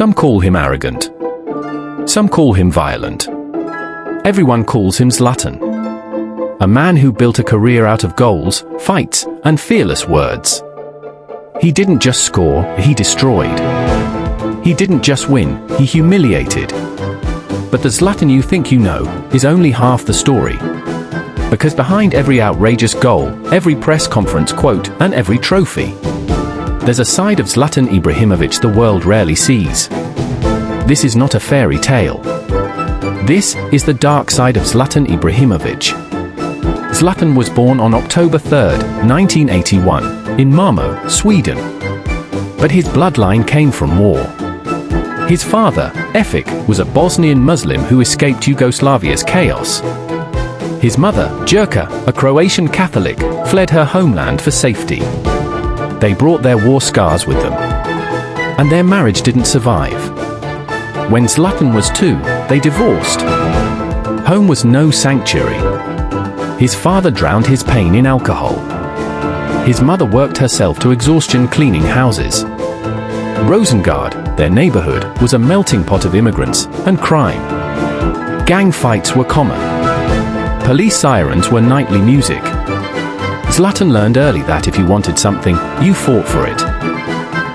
Some call him arrogant. Some call him violent. Everyone calls him Zlatan. A man who built a career out of goals, fights, and fearless words. He didn't just score, he destroyed. He didn't just win, he humiliated. But the Zlatan you think you know is only half the story. Because behind every outrageous goal, every press conference quote, and every trophy, there's a side of Zlatan Ibrahimović the world rarely sees. This is not a fairy tale. This is the dark side of Zlatan Ibrahimović. Zlatan was born on October 3, 1981, in Malmö, Sweden. But his bloodline came from war. His father, Efik, was a Bosnian Muslim who escaped Yugoslavia's chaos. His mother, Jerka, a Croatian Catholic, fled her homeland for safety. They brought their war scars with them. And their marriage didn't survive. When Zlatan was 2, they divorced. Home was no sanctuary. His father drowned his pain in alcohol. His mother worked herself to exhaustion cleaning houses. Rosengård, their neighborhood, was a melting pot of immigrants and crime. Gang fights were common. Police sirens were nightly music. Zlatan learned early that if you wanted something, you fought for it.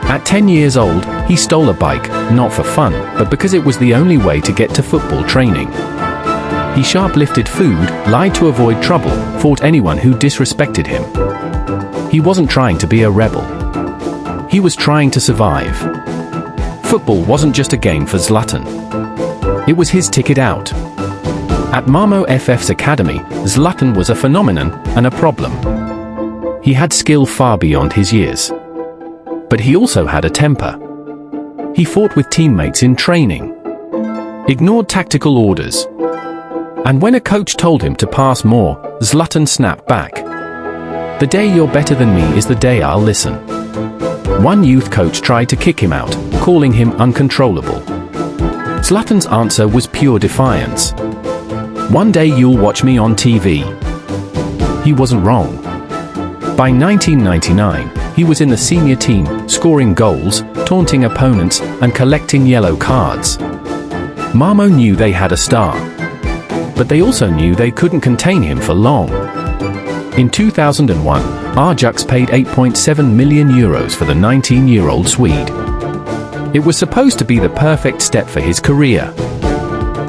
At 10 years old, he stole a bike, not for fun, but because it was the only way to get to football training. He shoplifted food, lied to avoid trouble, fought anyone who disrespected him. He wasn't trying to be a rebel. He was trying to survive. Football wasn't just a game for Zlatan. It was his ticket out. At Malmö FF's academy, Zlatan was a phenomenon and a problem. He had skill far beyond his years. But he also had a temper. He fought with teammates in training, ignored tactical orders. And when a coach told him to pass more, Zlatan snapped back. The day you're better than me is the day I'll listen. One youth coach tried to kick him out, calling him uncontrollable. Zlatan's answer was pure defiance. One day you'll watch me on TV. He wasn't wrong. By 1999, he was in the senior team, scoring goals, taunting opponents, and collecting yellow cards. Malmö knew they had a star. But they also knew they couldn't contain him for long. In 2001, Ajax paid €8.7 million for the 19-year-old Swede. It was supposed to be the perfect step for his career.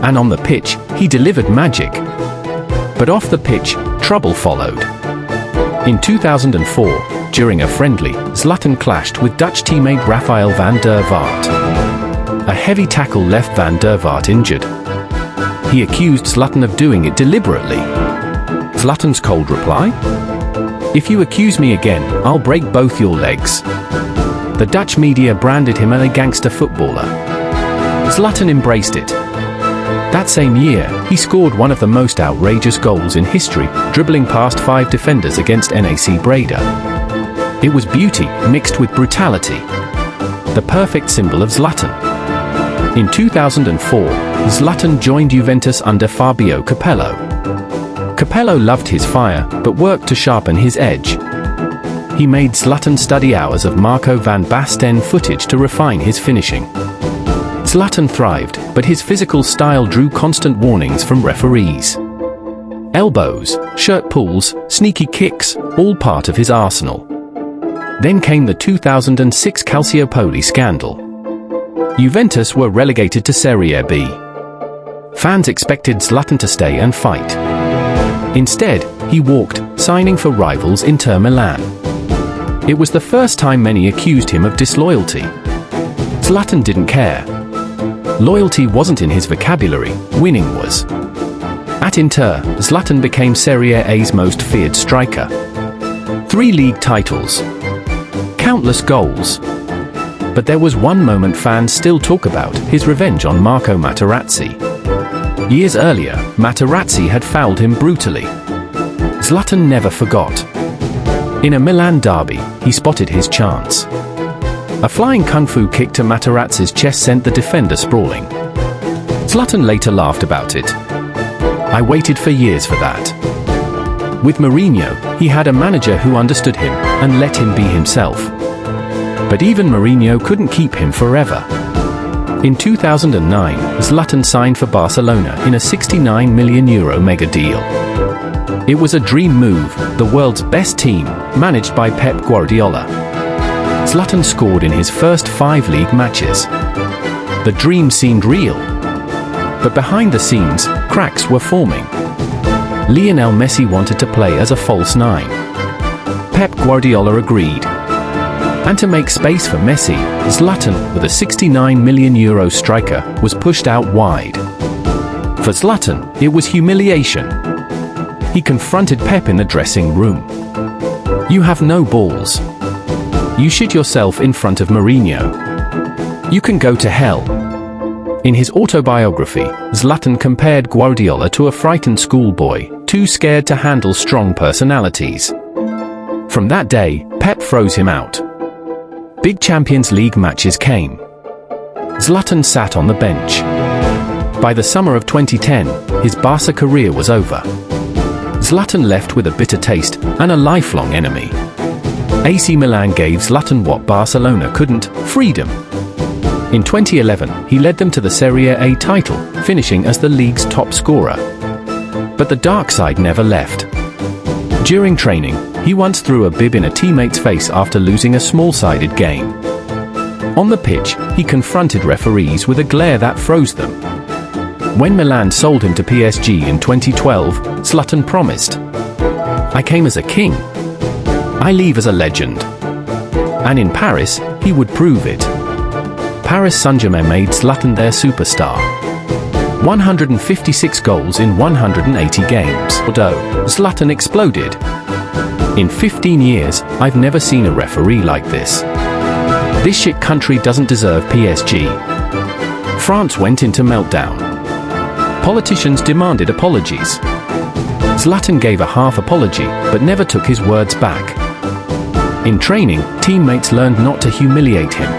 And on the pitch, he delivered magic. But off the pitch, trouble followed. In 2004, during a friendly, Zlatan clashed with Dutch teammate Rafael van der Vaart. A heavy tackle left van der Vaart injured. He accused Zlatan of doing it deliberately. Zlatan's cold reply? "If you accuse me again, I'll break both your legs." The Dutch media branded him as a gangster footballer. Zlatan embraced it. That same year, he scored one of the most outrageous goals in history, dribbling past 5 defenders against NAC Breda. It was beauty mixed with brutality. The perfect symbol of Zlatan. In 2004, Zlatan joined Juventus under Fabio Capello. Capello loved his fire, but worked to sharpen his edge. He made Zlatan study hours of Marco van Basten footage to refine his finishing. Zlatan thrived, but his physical style drew constant warnings from referees. Elbows, shirt pulls, sneaky kicks, all part of his arsenal. Then came the 2006 Calciopoli scandal. Juventus were relegated to Serie B. Fans expected Zlatan to stay and fight. Instead, he walked, signing for rivals Inter Milan. It was the first time many accused him of disloyalty. Zlatan didn't care. Loyalty wasn't in his vocabulary, winning was. At Inter, Zlatan became Serie A's most feared striker. 3 league titles. Countless goals. But there was one moment fans still talk about, his revenge on Marco Materazzi. Years earlier, Materazzi had fouled him brutally. Zlatan never forgot. In a Milan derby, he spotted his chance. A flying kung fu kick to Materazzi's chest sent the defender sprawling. Zlatan later laughed about it. "I waited for years for that." With Mourinho, he had a manager who understood him and let him be himself. But even Mourinho couldn't keep him forever. In 2009, Zlatan signed for Barcelona in a €69 million mega deal. It was a dream move, the world's best team, managed by Pep Guardiola. Zlatan scored in his first 5 league matches. The dream seemed real. But behind the scenes, cracks were forming. Lionel Messi wanted to play as a false 9. Pep Guardiola agreed. And to make space for Messi, Zlatan, with a €69 million striker, was pushed out wide. For Zlatan, it was humiliation. He confronted Pep in the dressing room. "You have no balls. You shit yourself in front of Mourinho. You can go to hell." In his autobiography, Zlatan compared Guardiola to a frightened schoolboy, too scared to handle strong personalities. From that day, Pep froze him out. Big Champions League matches came. Zlatan sat on the bench. By the summer of 2010, his Barca career was over. Zlatan left with a bitter taste and a lifelong enemy. AC Milan gave Zlatan what Barcelona couldn't: freedom. In 2011, he led them to the Serie A title, finishing as the league's top scorer. But the dark side never left. During training, he once threw a bib in a teammate's face after losing a small-sided game. On the pitch, he confronted referees with a glare that froze them. When Milan sold him to PSG in 2012, Zlatan promised, "I came as a king. I leave as a legend." And in Paris, he would prove it. Paris Saint-Germain made Zlatan their superstar. 156 goals in 180 games. Although Zlatan exploded. "In 15 years, I've never seen a referee like this. This shit country doesn't deserve PSG." France went into meltdown. Politicians demanded apologies. Zlatan gave a half apology, but never took his words back. In training, teammates learned not to humiliate him.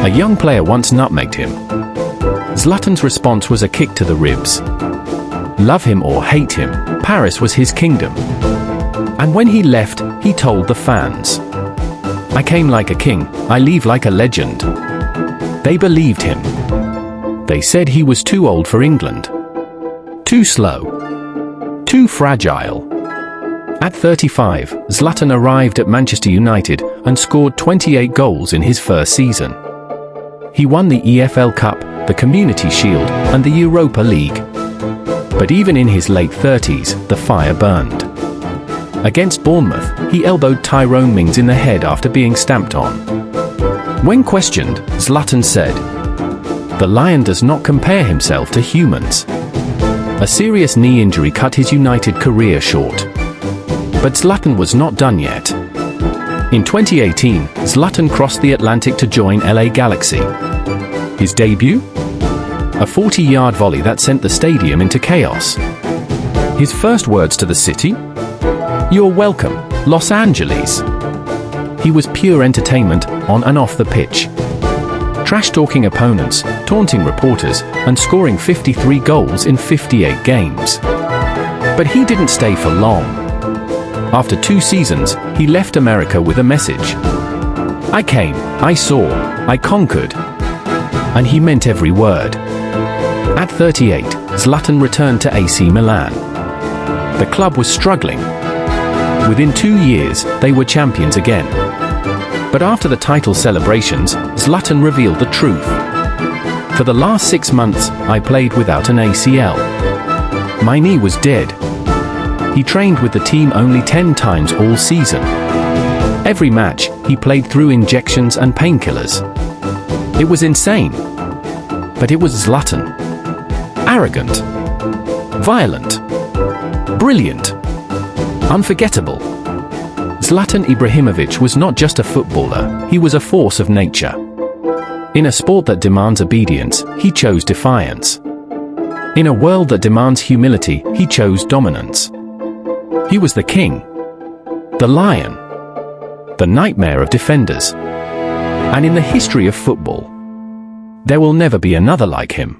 A young player once nutmegged him. Zlatan's response was a kick to the ribs. Love him or hate him, Paris was his kingdom. And when he left, he told the fans, "I came like a king, I leave like a legend." They believed him. They said he was too old for England. Too slow. Too fragile. At 35, Zlatan arrived at Manchester United and scored 28 goals in his first season. He won the EFL Cup, the Community Shield, and the Europa League. But even in his late 30s, the fire burned. Against Bournemouth, he elbowed Tyrone Mings in the head after being stamped on. When questioned, Zlatan said, "The lion does not compare himself to humans." A serious knee injury cut his United career short. But Zlatan was not done yet. In 2018, Zlatan crossed the Atlantic to join LA Galaxy. His debut? A 40-yard volley that sent the stadium into chaos. His first words to the city? "You're welcome, Los Angeles." He was pure entertainment, on and off the pitch. Trash-talking opponents, taunting reporters, and scoring 53 goals in 58 games. But he didn't stay for long. After 2 seasons, he left America with a message. "I came, I saw, I conquered." And he meant every word. At 38, Zlatan returned to AC Milan. The club was struggling. Within 2 years, they were champions again. But after the title celebrations, Zlatan revealed the truth. "For the last 6 months, I played without an ACL. My knee was dead." He trained with the team only 10 times all season. Every match, he played through injections and painkillers. It was insane. But it was Zlatan. Arrogant. Violent. Brilliant. Unforgettable. Zlatan Ibrahimović was not just a footballer, he was a force of nature. In a sport that demands obedience, he chose defiance. In a world that demands humility, he chose dominance. He was the king. The lion. The nightmare of defenders. And in the history of football, there will never be another like him.